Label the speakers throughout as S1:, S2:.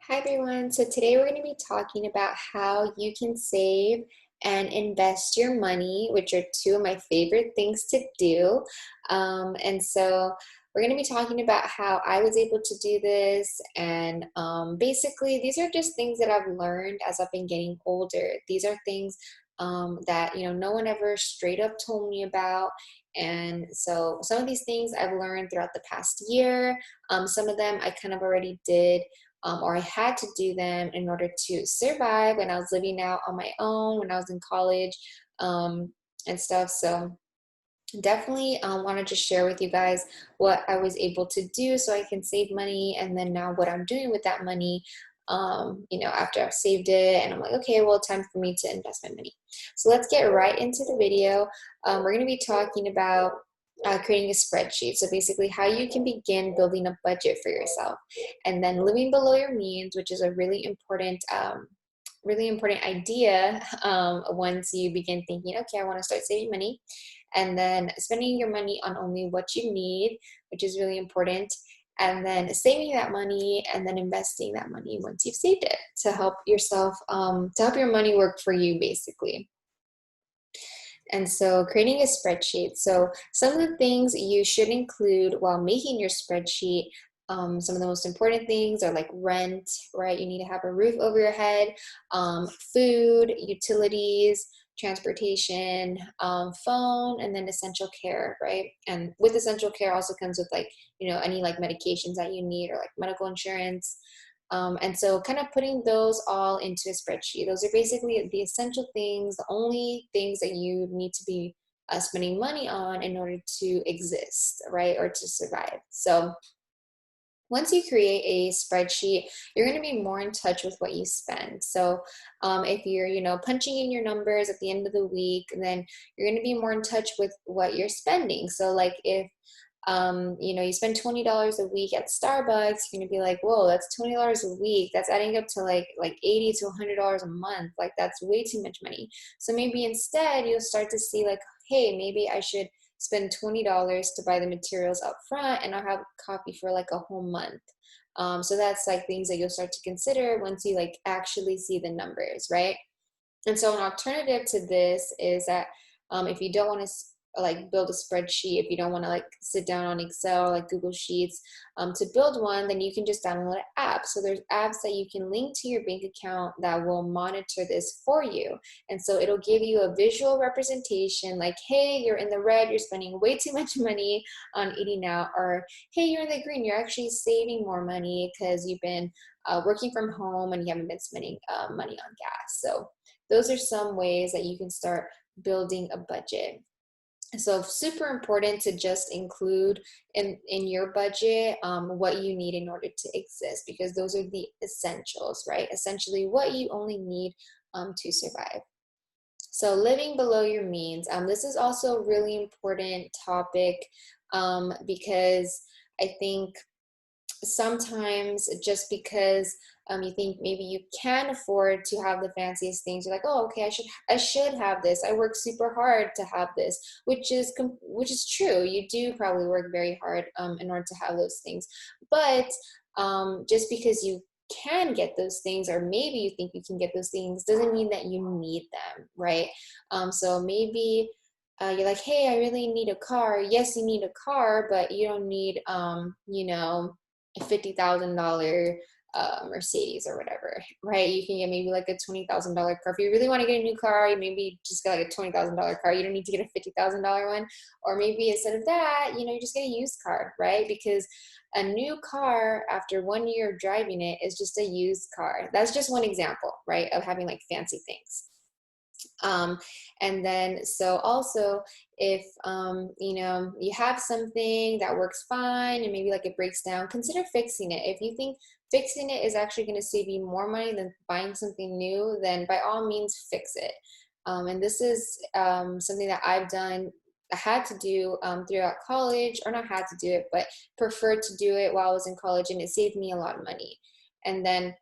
S1: Hi everyone. So today we're going to be talking about how you can save and invest your money, which are two of my favorite things to do. And so we're going to be talking about how I was able to do this. And basically, these are just things that I've learned as I've been getting older. These are things that no one ever straight up told me about. And so some of these things I've learned throughout the past year. Some of them I kind of already did, or I had to do them in order to survive when I was living out on my own, when I was in college, and stuff. So definitely want to just share with you guys what I was able to do so I can save money, and then now what I'm doing with that money. After I've saved it, and I'm like, okay, well, time for me to invest my money. So let's get right into the video. We're going to be talking about creating a spreadsheet. So basically, how you can begin building a budget for yourself, and then living below your means, which is a really important idea once you begin thinking, okay, I want to start saving money, and then spending your money on only what you need, which is really important, and then saving that money and then investing that money once you've saved it to help yourself, to help your money work for you, basically. And so creating a spreadsheet. So some of the things you should include while making your spreadsheet, some of the most important things are like rent, right? You need to have a roof over your head, food, utilities, transportation, phone, and then essential care, right? And with essential care also comes with like, any like medications that you need, or like medical insurance. And so kind of putting those all into a spreadsheet. Those are basically the essential things, the only things that you need to be spending money on in order to exist, right? Or to survive. So once you create a spreadsheet, you're going to be more in touch with what you spend. So if you're, punching in your numbers at the end of the week, then you're going to be more in touch with what you're spending. So like if you spend $20 a week at Starbucks, you're gonna be like, whoa, that's $20 a week. That's adding up to like $80 to $100 a month. Like that's way too much money. So maybe instead you'll start to see like, hey, maybe I should spend $20 to buy the materials up front, and I'll have coffee for like a whole month. So that's like things that you'll start to consider once you like actually see the numbers, right? And so an alternative to this is that if you don't want to like build a spreadsheet, if you don't want to like sit down on Excel, like Google Sheets, to build one, then you can just download an app. So there's apps that you can link to your bank account that will monitor this for you. And so it'll give you a visual representation like, hey, you're in the red, you're spending way too much money on eating out, or hey, you're in the green, you're actually saving more money because you've been working from home and you haven't been spending money on gas. So those are some ways that you can start building a budget. So super important to just include in your budget what you need in order to exist, because those are the essentials, right? Essentially what you only need to survive. So living below your means. This is also a really important topic, because I think sometimes just because you think maybe you can afford to have the fanciest things, you're like, oh, okay, I should have this. I work super hard to have this, which is true. You do probably work very hard in order to have those things, but just because you can get those things, or maybe you think you can get those things, doesn't mean that you need them, right? So maybe you're like, hey, I really need a car. Yes, you need a car, but you don't need a $50,000 Mercedes or whatever, right? You can get maybe like a $20,000 car. If you really want to get a new car, you maybe just get like a $20,000 car. You don't need to get a $50,000 one. Or maybe instead of that, you just get a used car, right? Because a new car after 1 year of driving it is just a used car. That's just one example, right, of having like fancy things. um, and then so also if you have something that works fine and maybe like it breaks down, consider fixing it. If you think fixing it is actually going to save you more money than buying something new, then by all means fix it. And this is something that I had to do throughout college, or not had to do it, but preferred to do it while I was in college, and it saved me a lot of money. And then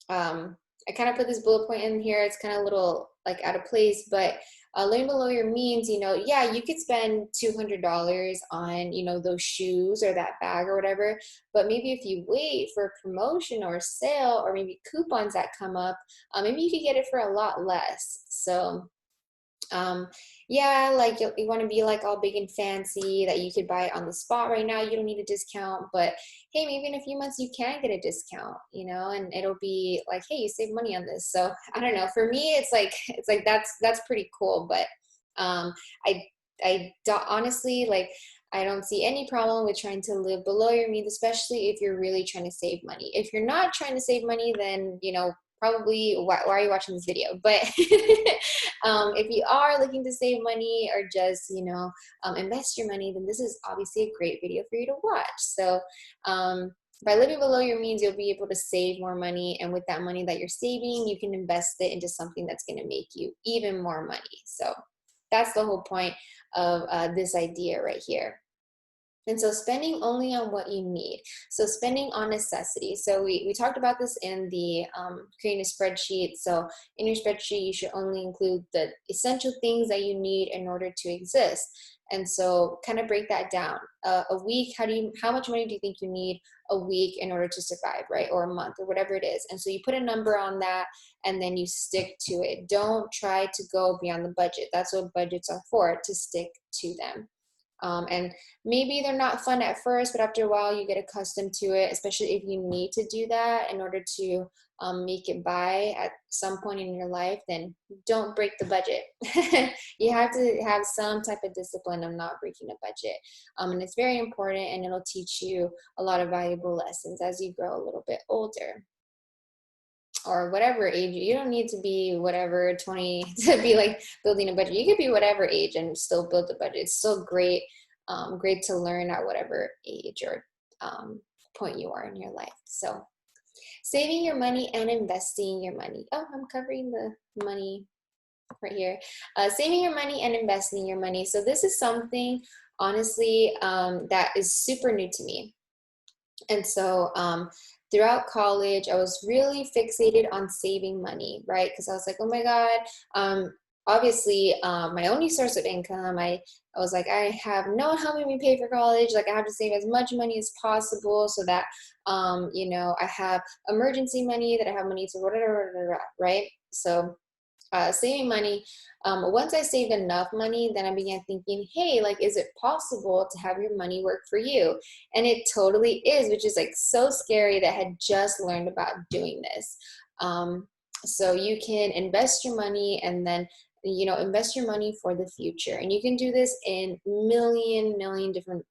S1: I kind of put this bullet point in here. It's kind of a little like out of place, but living below your means, yeah, you could spend $200 on, those shoes or that bag or whatever. But maybe if you wait for a promotion or a sale or maybe coupons that come up, maybe you could get it for a lot less. So um, yeah, like you want to be like all big and fancy that you could buy it on the spot right now. You don't need a discount, but hey, maybe in a few months you can get a discount, and it'll be like, hey, you save money on this. So I don't know. For me, it's like that's pretty cool. But um, I honestly, like, I don't see any problem with trying to live below your means, especially if you're really trying to save money. If you're not trying to save money, then probably why are you watching this video? But if you are looking to save money or just invest your money, then this is obviously a great video for you to watch. So by living below your means, you'll be able to save more money, and with that money that you're saving, you can invest it into something that's going to make you even more money. So that's the whole point of this idea right here. And so spending only on what you need. So spending on necessities. So we talked about this in the creating a spreadsheet. So in your spreadsheet, you should only include the essential things that you need in order to exist. And so kind of break that down. A week, how much money do you think you need a week in order to survive, right? Or a month or whatever it is. And so you put a number on that and then you stick to it. Don't try to go beyond the budget. That's what budgets are for, to stick to them. And maybe they're not fun at first, but after a while you get accustomed to it, especially if you need to do that in order to make it by at some point in your life. Then don't break the budget. You have to have some type of discipline of not breaking a budget. And it's very important, and it'll teach you a lot of valuable lessons as you grow a little bit older. Or whatever age. You don't need to be whatever 20 to be like building a budget. You could be whatever age and still build a budget. It's still great, great to learn at whatever age or point you are in your life. So saving your money and investing your money. Oh, I'm covering the money right here. Saving your money and investing your money. So this is something, honestly, that is super new to me. And so throughout college, I was really fixated on saving money, right? Because I was like, oh my God, obviously my only source of income, I was like, I have no one helping me pay for college. Like I have to save as much money as possible so that, I have emergency money, that I have money to whatever, right? So saving money. Once I saved enough money, then I began thinking, hey, like, is it possible to have your money work for you? And it totally is, which is like so scary that I had just learned about doing this. So you can invest your money and then invest your money for the future. And you can do this in million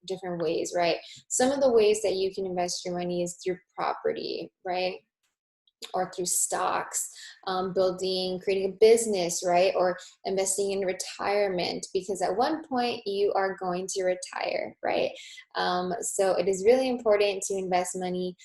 S1: different ways, right? Some of the ways that you can invest your money is through property, right? Or through stocks, creating a business, right? Or investing in retirement, because at one point you are going to retire, right? So it is really important to invest money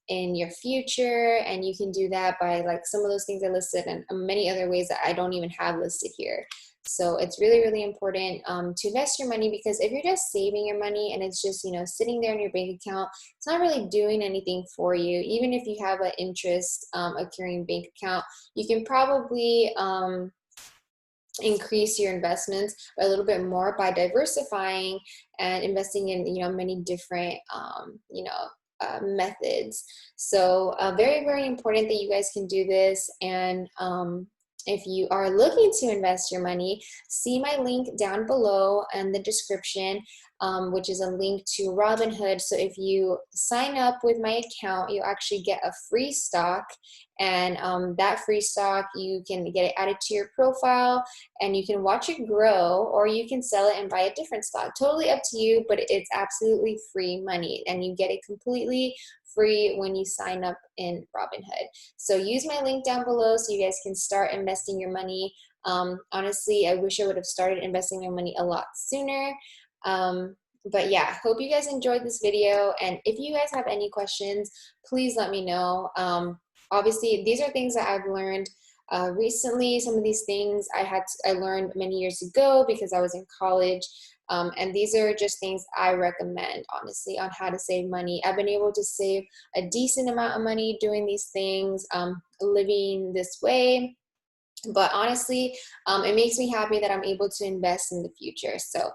S1: in your future, and you can do that by like some of those things I listed and many other ways that I don't even have listed here. So it's really important to invest your money, because if you're just saving your money and it's just sitting there in your bank account, it's not really doing anything for you. Even if you have an interest accruing bank account, you can probably increase your investments a little bit more by diversifying and investing in many different methods. So very important that you guys can do this. And if you are looking to invest your money, see my link down below in the description, which is a link to Robinhood. So if you sign up with my account, you actually get a free stock, and that free stock, you can get it added to your profile and you can watch it grow, or you can sell it and buy a different stock. Totally up to you, but it's absolutely free money, and you get it completely free when you sign up in Robinhood. So use my link down below so you guys can start investing your money. Honestly, I wish I would have started investing my money a lot sooner. But yeah, hope you guys enjoyed this video. And if you guys have any questions, please let me know. Obviously, these are things that I've learned recently. Some of these things I learned many years ago because I was in college. And these are just things I recommend, honestly, on how to save money. I've been able to save a decent amount of money doing these things, living this way. But honestly, it makes me happy that I'm able to invest in the future. So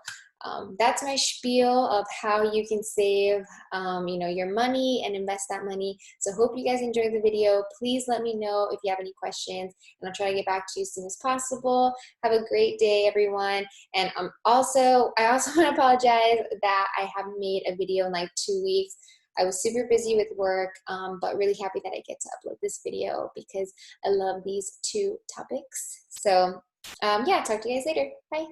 S1: that's my spiel of how you can save, your money and invest that money. So hope you guys enjoyed the video. Please let me know if you have any questions, and I'll try to get back to you as soon as possible. Have a great day, everyone. And I also want to apologize that I haven't made a video in like 2 weeks. I was super busy with work, but really happy that I get to upload this video because I love these two topics. So yeah, talk to you guys later. Bye.